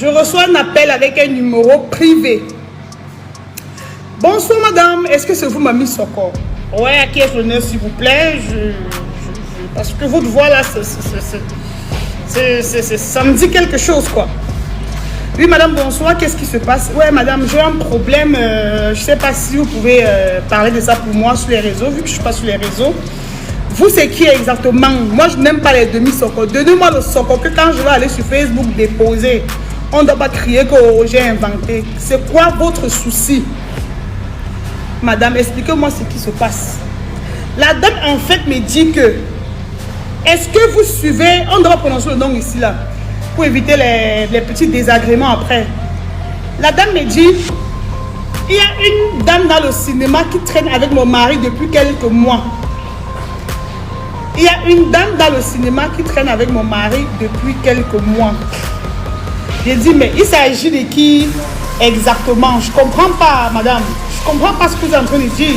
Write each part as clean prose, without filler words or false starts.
Je reçois un appel avec un numéro privé. Bonsoir madame, est-ce que c'est vous Mamie Soko? Ouais, à qui est l'honneur s'il vous plaît? Parce que votre voix là, ça me dit quelque chose quoi. Oui madame, bonsoir, qu'est-ce qui se passe? Ouais madame, j'ai un problème, je ne sais pas si vous pouvez parler de ça pour moi sur les réseaux, vu que je ne suis pas sur les réseaux. Vous c'est qui exactement? Moi je n'aime pas les demi-soko. Donnez-moi le soko que quand je vais aller sur Facebook déposer, on ne doit pas crier que j'ai inventé. C'est quoi votre souci? Madame, expliquez-moi ce qui se passe. La dame en fait me dit que, est-ce que vous suivez, on doit prononcer le nom ici là, pour éviter les petits désagréments après. La dame me dit, il y a une dame dans le cinéma qui traîne avec mon mari depuis quelques mois. Il y a une dame dans le cinéma qui traîne avec mon mari depuis quelques mois. J'ai dit, mais il s'agit de qui exactement? Je ne comprends pas, madame. Je ne comprends pas ce que vous êtes en train de dire.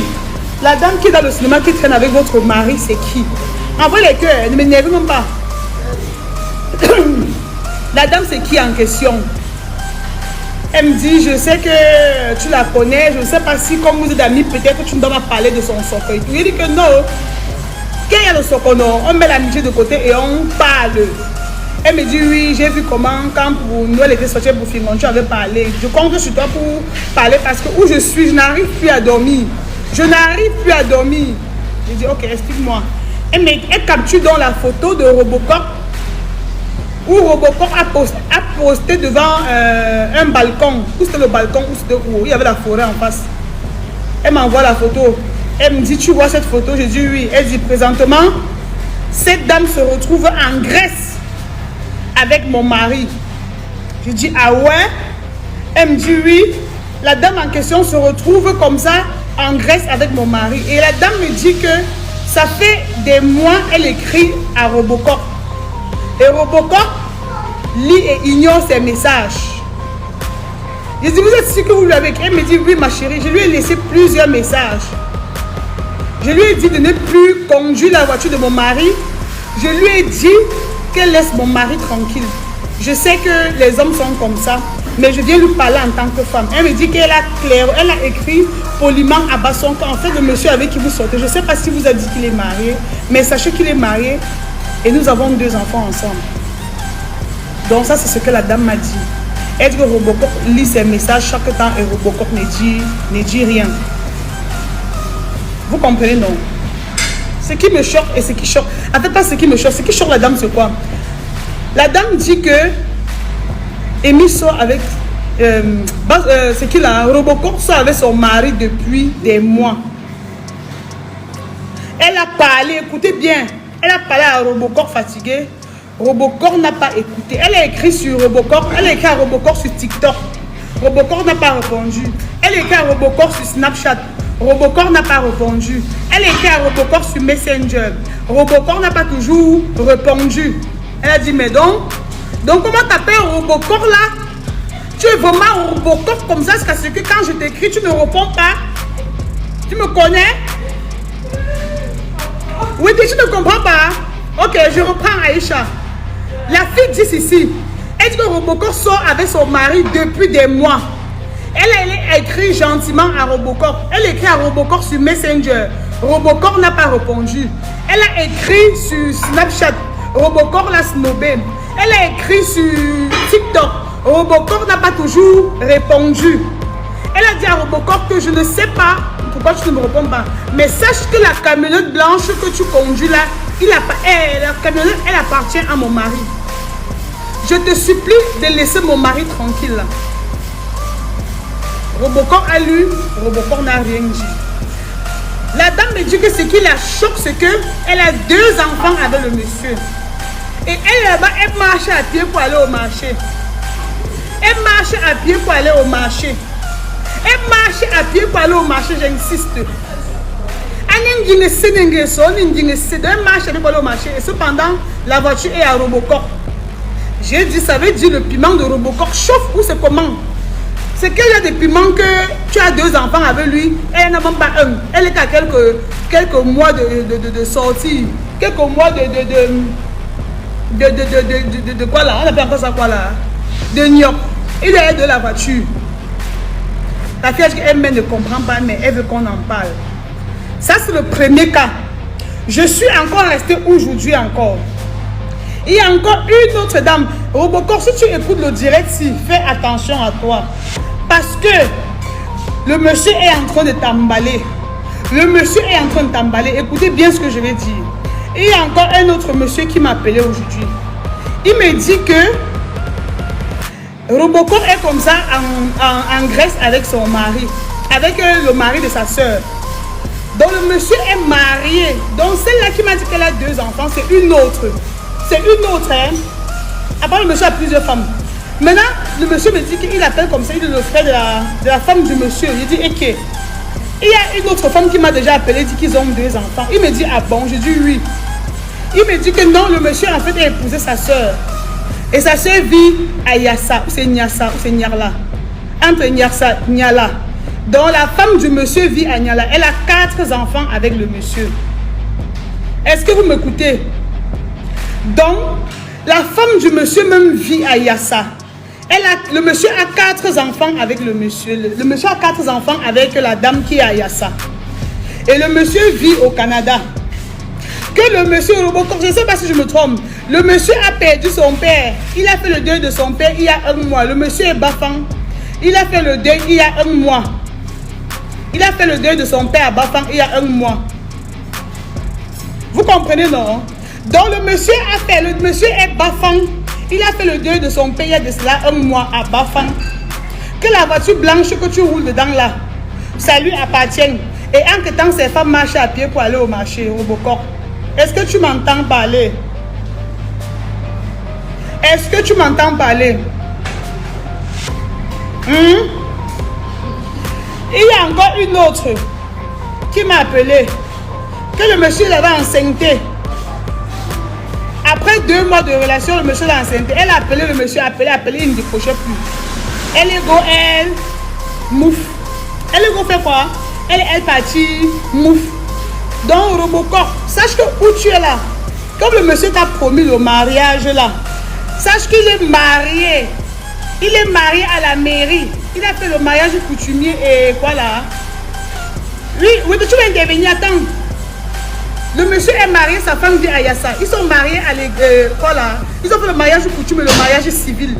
La dame qui est dans le cinéma qui traîne avec votre mari, c'est qui? Envoyez les cœurs, ne m'énervez même pas. La dame, c'est qui en question? Elle me dit, je sais que tu la connais, je ne sais pas si comme vous êtes amis, peut-être que tu ne dois pas parler de son soko. Il dit que non. Quand il y a le soko, non, on met l'amitié de côté et on parle. Elle me dit, oui, j'ai vu comment, quand pour Noël était sorti pour filmer, tu avais parlé. Je compte sur toi pour parler parce que où je suis, je n'arrive plus à dormir. Je n'arrive plus à dormir. Je dis, ok, explique-moi. Elle capture dans la photo de Robocop où Robocop a posté devant un balcon. Où c'était le balcon? Où c'était où? Il y avait la forêt en face. Elle m'envoie la photo. Elle me dit, tu vois cette photo? Je dis oui. Elle dit, présentement, cette dame se retrouve en Grèce avec mon mari. Je dis, ah ouais? Elle me dit oui. La dame en question se retrouve comme ça en Grèce avec mon mari. Et la dame me dit que ça fait des mois, elle écrit à Robocop. Et Robocop lit et ignore ses messages. Je dis, vous êtes sûr que vous lui avez écrit? Elle me dit, oui ma chérie. Je lui ai laissé plusieurs messages. Je lui ai dit de ne plus conduire la voiture de mon mari. Je lui ai dit qu'elle laisse mon mari tranquille. Je sais que les hommes sont comme ça, mais je viens lui parler en tant que femme. Elle me dit qu'elle a écrit poliment à Basson qu'en fait le monsieur avec qui vous sortez, je ne sais pas si vous a dit qu'il est marié, mais sachez qu'il est marié et nous avons 2 enfants ensemble. Donc ça c'est ce que la dame m'a dit. Elle dit que Robocop lit ses messages chaque temps et Robocop ne dit rien. Vous comprenez, non? Ce qui me choque et ce qui choque. En fait, pas ce qui me choque. Ce qui choque la dame, c'est quoi? La dame dit que Amy sort avec... c'est qui là? Robocop sort avec son mari depuis des mois. Elle a parlé, écoutez bien. Elle a parlé à Robocop fatigué. Robocop n'a pas écouté. Elle a écrit sur Robocop. Elle a écrit à Robocop sur TikTok. Robocop n'a pas répondu. Elle a écrit à Robocop sur Snapchat. Robocop n'a pas répondu. Elle a écrit à Robocop sur Messenger. Robocop n'a pas toujours répondu. Elle a dit, mais donc comment t'appelles Robocop là? Tu es vraiment Robocop comme ça, parce que quand je t'écris, tu ne réponds pas. Tu me connais? Oui, tu ne comprends pas. Ok, je reprends Aïcha. La fille dit ceci. Elle dit que Robocop sort avec son mari depuis des mois. Elle a écrit gentiment à Robocop. Elle a écrit à Robocop sur Messenger. Robocop n'a pas répondu. Elle a écrit sur Snapchat. Robocop l'a snobé. Elle a écrit sur TikTok. Robocop n'a pas toujours répondu. Elle a dit à Robocop que je ne sais pas pourquoi tu ne me réponds pas. Mais sache que la camionnette blanche que tu conduis là, la camionnette, elle appartient à mon mari. Je te supplie de laisser mon mari tranquille là. Robocop a lu, Robocop n'a rien dit. La dame me dit que ce qui la choque, c'est qu'elle a 2 enfants avec le monsieur. Et elle là-bas, elle marche à pied pour aller au marché. Elle marche à pied pour aller au marché. Elle marche à pied pour aller au marché, j'insiste. Elle marche pour aller au marché. Et cependant, la voiture est à Robocop. J'ai dit, ça veut dire le piment de Robocop chauffe ou c'est comment? C'est qu'il y a des piments que tu as 2 enfants avec lui, elle n'a même pas un. Elle est à quelques mois de sortie, quelques mois de quoi là? On appelle encore ça quoi là? De New York. Il est de la voiture. La fille a dit qu'elle ne comprend pas, mais elle veut qu'on en parle. Ça, c'est le premier cas. Je suis encore restée aujourd'hui encore. Il y a encore une autre dame. Robocop, si tu écoutes le direct, fais attention à toi. Parce que le monsieur est en train de t'emballer. Le monsieur est en train de t'emballer. Écoutez bien ce que je vais dire. Il y a encore un autre monsieur qui m'a appelé aujourd'hui. Il me dit que Robocop est comme ça en Grèce avec son mari. Avec le mari de sa soeur. Donc le monsieur est marié. Donc celle-là qui m'a dit qu'elle a 2 enfants, c'est une autre. C'est une autre. Hein? Après le monsieur a plusieurs femmes. Maintenant, le monsieur me dit qu'il appelle comme ça, il est le frère de la femme du monsieur. Il dit, ok. Il y a une autre femme qui m'a déjà appelé, dit qu'ils ont 2 enfants. Il me dit, ah bon? Je dis oui. Il me dit que non, le monsieur en fait a épousé sa soeur. Et sa soeur vit à Yassa, ou c'est Nyassa, ou c'est Nyarla. Entre Nyassa et Nyala. Donc la femme du monsieur vit à Nyala. Elle a 4 enfants avec le monsieur. Est-ce que vous m'écoutez? Donc, la femme du monsieur même vit à Yassa. Le monsieur a 4 enfants avec le monsieur. Le monsieur a 4 enfants avec la dame qui est à Yassa. Et le monsieur vit au Canada. Que le monsieur Robocop, je ne sais pas si je me trompe, le monsieur a perdu son père. Il a fait le deuil de son père il y a 1 mois. Le monsieur est Bafang. Il a fait le deuil il y a 1 mois. Il a fait le deuil de son père à Bafang il y a 1 mois. Vous comprenez, non? Donc le monsieur est Bafang. Il a fait le deuil de son père il y a de cela 1 mois à Bafang. Que la voiture blanche que tu roules dedans là, ça lui appartient. Et en que temps ces femmes marchent à pied pour aller au marché, Robocop. Est-ce que tu m'entends parler? Est-ce que tu m'entends parler? Il y a encore une autre qui m'a appelé. Que le monsieur l'avait enceinté. Après 2 mois de relation, le monsieur l'a enceinté. Elle a appelé le monsieur, appelé, il ne décrochait plus. Elle est go, elle mouf. Elle est go fait quoi? Elle partit mouf. Donc Robocop, sache que où tu es là, comme le monsieur t'a promis le mariage là, sache qu'il est marié. Il est marié à la mairie. Il a fait le mariage coutumier et quoi là? Oui, tu vas intervenir, attends. Le monsieur est marié, sa femme vit à Yassa. Ils sont mariés à quoi là? Ils ont fait le mariage coutumier et le mariage civil.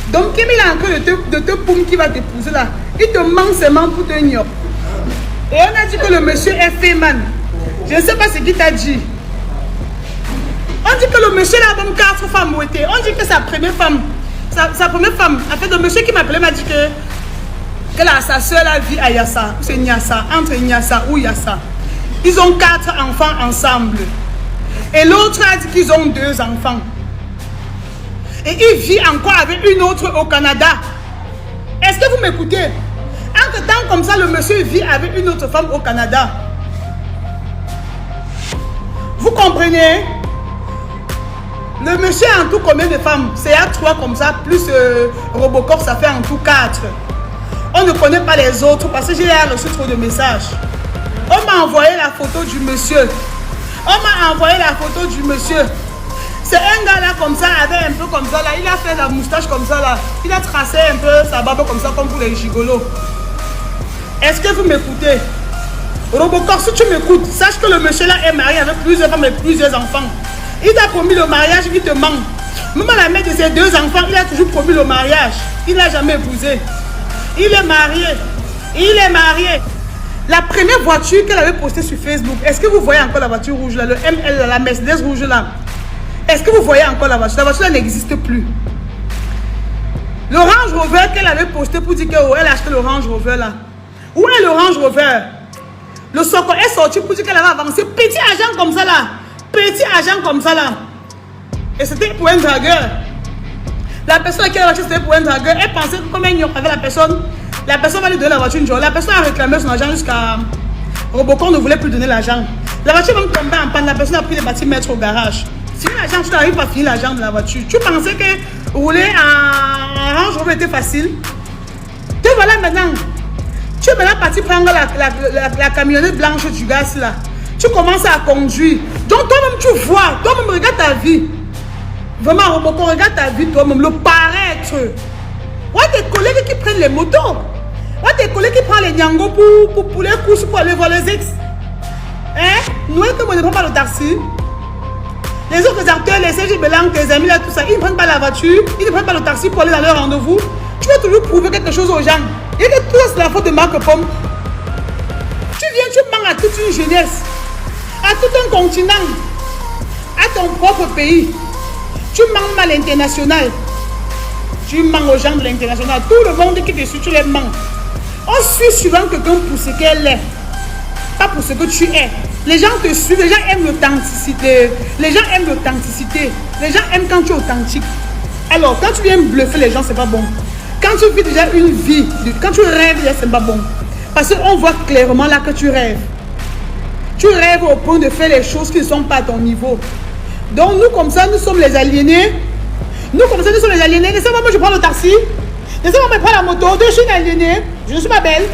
Donc, Kim il est en train de te poum qui va t'épouser là. Il te manque seulement pour te gnoc. Et on a dit que le monsieur est féman. Je ne sais pas ce qu'il t'a dit. On dit que le monsieur a même 4 femmes ouétées. On dit que sa première femme, en fait, le monsieur qui m'appelait m'a dit que sa soeur la vit à Yassa. C'est Nyassa, entre Nyassa ou Yassa. Ils ont 4 enfants ensemble. Et l'autre a dit qu'ils ont 2 enfants. Et il vit encore avec une autre au Canada. Est-ce que vous m'écoutez? Entre temps comme ça, le monsieur vit avec une autre femme au Canada. Vous comprenez? Le monsieur a en tout combien de femmes? C'est à 3 comme ça, plus Robocop, ça fait en tout 4. On ne connaît pas les autres parce que j'ai reçu trop de messages. On m'a envoyé la photo du monsieur. C'est un gars là comme ça, avec un peu comme ça là. Il a fait la moustache comme ça là. Il a tracé un peu sa barbe comme ça, comme pour les gigolos. Est-ce que vous m'écoutez? Robocop, si tu m'écoutes, sache que le monsieur là est marié avec plusieurs femmes et plusieurs enfants. Il t'a promis le mariage, il te manque. Même à la mère de ses 2 enfants, il a toujours promis le mariage. Il n'a jamais épousé. Il est marié. La première voiture qu'elle avait postée sur Facebook, est-ce que vous voyez encore la voiture rouge là, le ML, la Mercedes rouge là? Est-ce que vous voyez encore la voiture? La voiture là n'existe plus. Le Range Rover qu'elle avait posté pour dire qu'elle a acheté le Range Rover là. Où est le Range Rover? Le Soko est sorti pour dire qu'elle avait avancé. Petit agent comme ça là. Et c'était pour un dragueur. La personne qui a acheté c'était pour un dragueur. Elle pensait que comme elle n'y avait la personne va lui donner la voiture une journée. La personne a réclamé son argent jusqu'à... Robocop ne voulait plus donner l'argent. La voiture va me tomber en panne. La personne a pris les bâtiments mettre au garage. Si l'argent, tu n'arrives pas à finir l'argent de la voiture. Tu pensais que rouler en Range Rover était facile. Te voilà maintenant. Tu es maintenant parti prendre la camionnette blanche du gars là. Tu commences à conduire. Donc toi-même tu vois. Toi-même regarde ta vie. Vraiment Robocop, regarde ta vie toi-même. Le paraître. Ouais, tes collègues qui prennent les motos. Ouais, tes collègues qui prennent les nyangos pour les courses, pour aller voir les ex. Hein? Nous, comme on ne prend pas le taxi. Les autres acteurs, les Serge Belang, tes amis là, tout ça, ils ne prennent pas la voiture, ils ne prennent pas le taxi pour aller dans leur rendez-vous. Tu vas toujours prouver quelque chose aux gens. Et que tout ça, c'est la faute de Marc Pomme. Tu viens, tu manques à toute une jeunesse, à tout un continent, à ton propre pays. Tu manques à l'international. Tu manques aux gens de l'international. Tout le monde qui te suit, tu les manques. On suit souvent quelqu'un pour ce qu'elle est, pas pour ce que tu es. Les gens te suivent, les gens aiment l'authenticité. Les gens aiment l'authenticité. Les gens aiment quand tu es authentique. Alors, quand tu viens bluffer les gens, c'est pas bon. Quand tu vis déjà une vie, quand tu rêves, c'est pas bon. Parce qu'on voit clairement là que tu rêves. Tu rêves au point de faire les choses qui ne sont pas à ton niveau. Donc, nous, comme ça, nous sommes les aliénés. Nous, comme ça, nous sommes les aliénés. Laissez-moi, moi, je prends le taxi. Laissez-moi, je prends la moto. Je suis une aliénée. Je ne suis pas belle.